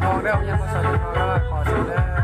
บอกแล้วยังมาสอนเขาแล้วขอซื้อแล้ว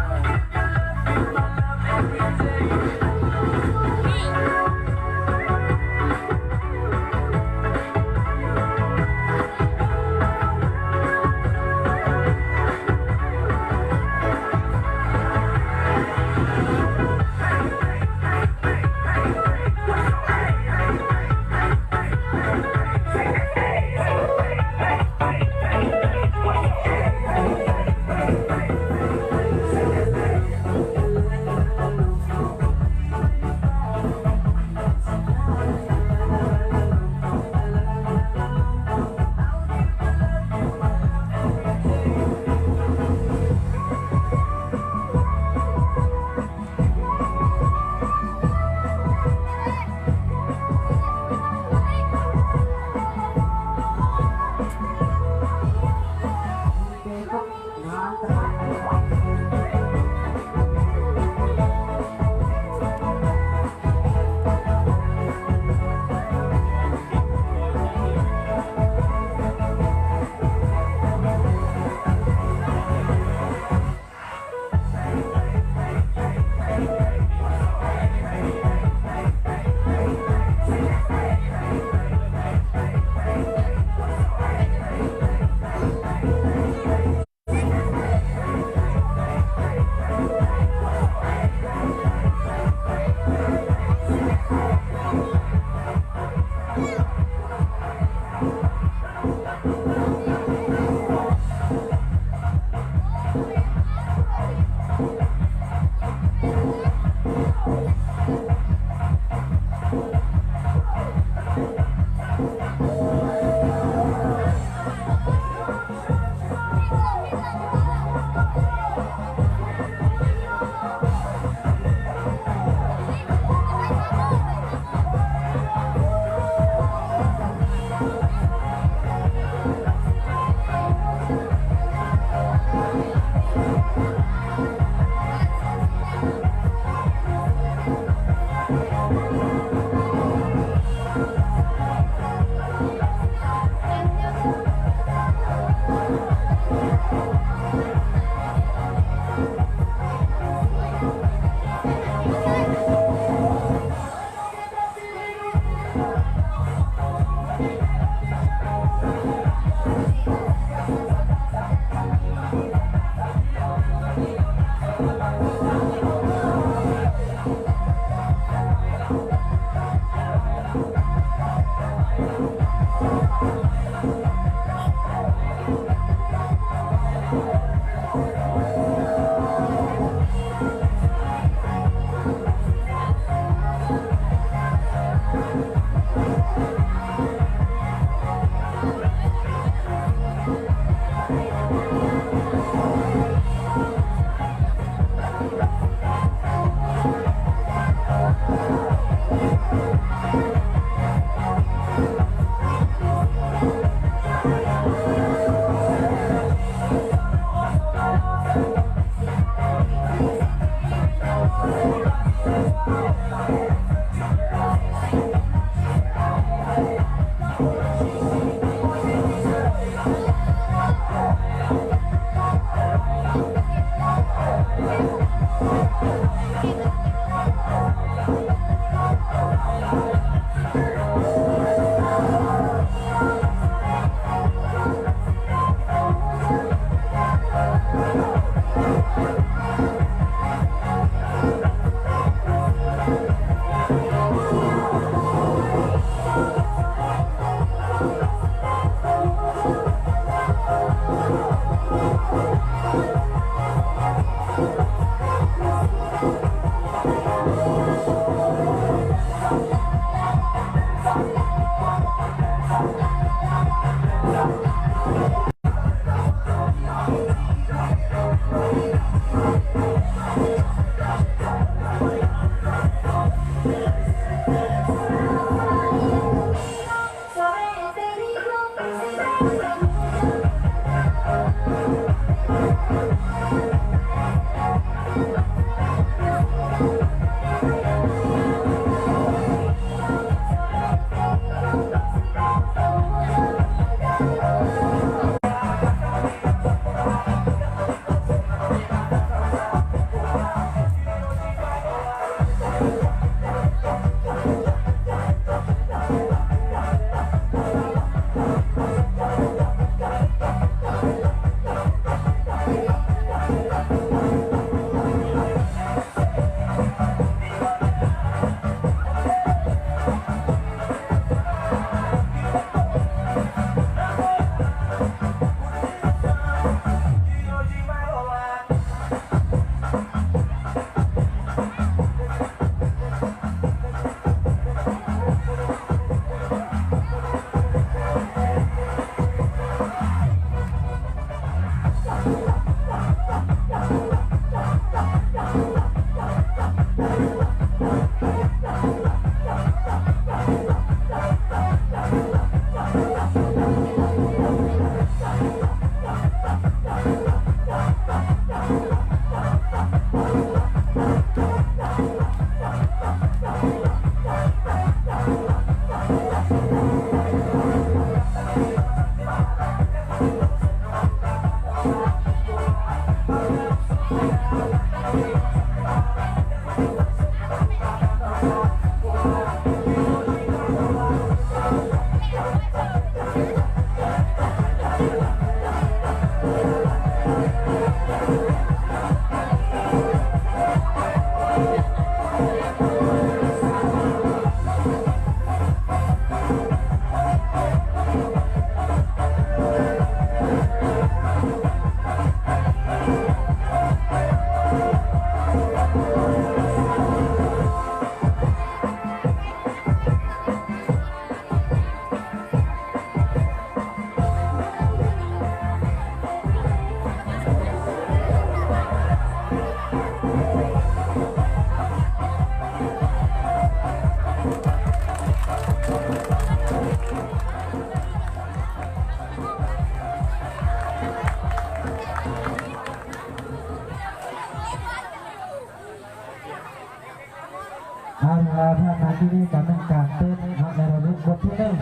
ท่านมาที่นี่การเป็นการเต้นในระดับบทที่หนึ่ง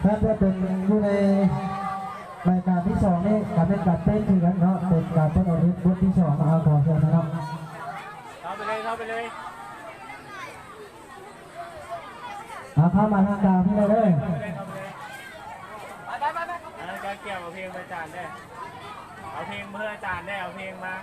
ถ้าจะเป็นอยู่ในรายการที่สองนี่การเป็นการเต้นคือกันเนาะเป็นการเต้นระดับบทที่สองขอเชิญนะครับเข้าไปเลยเข้ามาทางกลางที่เลยไปก็เกี่ยวกับเพลงอาจารย์ได้เอาเพลงเพื่ออาจารย์ได้เอาเพลงมา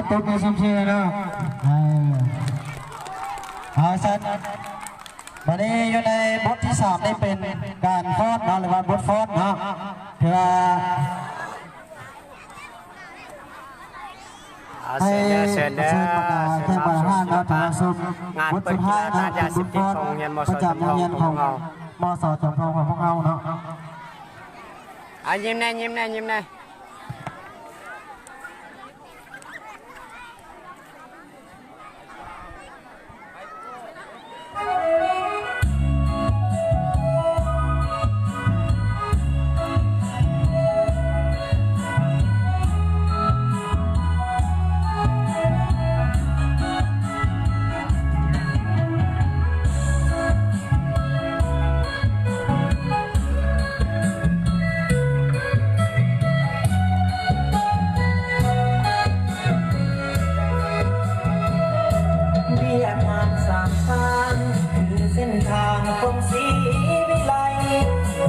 ตุ๊กในซุ้มเชียร์เนาะสัตว์วันนี้อยู่ในบทที่3ได้เป็นการฟ้อนเนาะหรือว่าบทฟ้อนเนาะเพื่อให้เชิญประกาศแค่ประห้านาทีสุดบทสุดท้ายนะเป็นบทฟ้อนประจำโรงเรียนของมส.จอมทองของพวกเราเนาะยิ้มแน่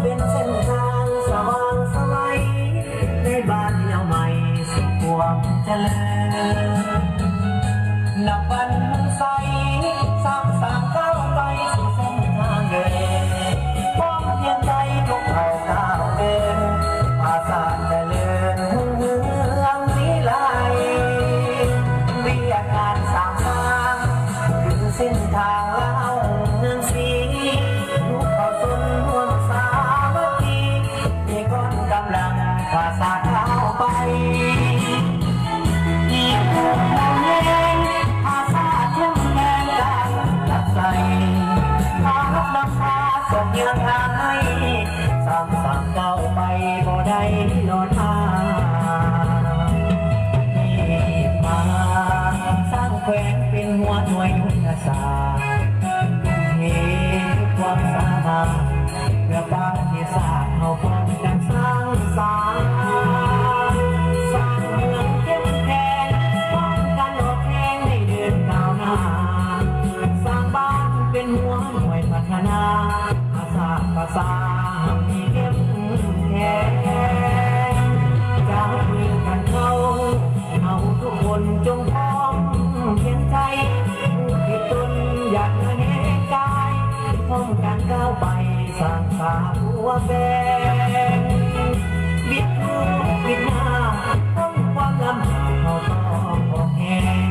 เป็นเส้นทางสว่างสวัยในบ้านเยาว์ใหม่สุขความเจริญ ทายสร้างสามเก้าไปบ่ได้นอนทางที่มาสร้างแขวงเป็นหัวหน่วยยุทธศาสตร์เหตุความสามารถเพื่อประเทศชาติเฮาพร้อมกันสร้างสรรค์สร้างเมืองเข้มแข็งป้องกันอดแห้งให้เดินก้าวหน้าสร้างบ้านเป็นหัวหน่วยพัฒนาอาสาประสานให้เข้มแข็งจะมือกันเข้าทุกคนจงพร้อมเพียงใจผู้ที่ตนอยากเห็นกายพร้อมกันก้าวไปสร้างสาหัวแบงบิดหูบิดหน้าพ้องความลำบากเขาต้องห่วงแหง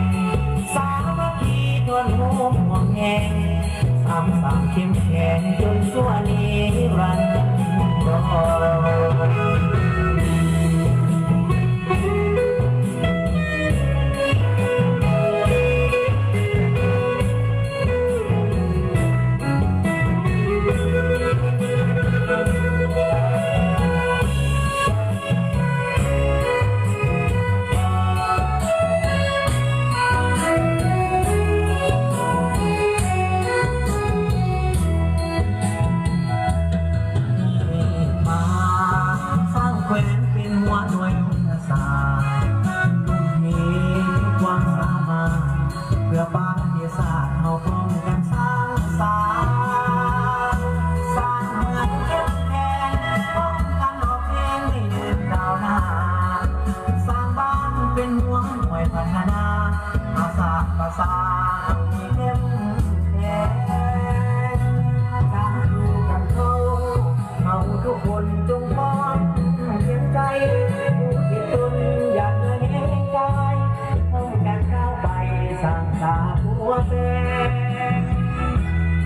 สามัคคีทวนห่วงแหงสามเข้มแข็งจนชั่วนิรันดร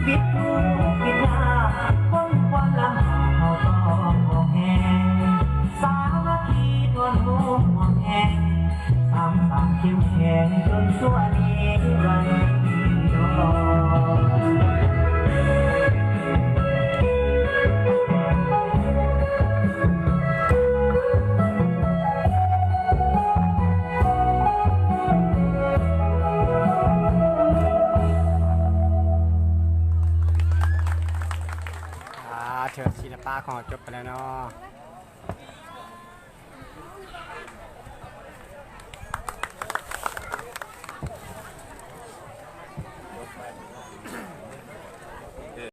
บิดหูบิดหน้าพ้องความลำบากเขาต้องห่วงแหงสามัคคีทวนห่วงแหงสามเข้มแข็งจนชั่วนิรันดร เชิญศิลปะของจบไปแล้วเนาะ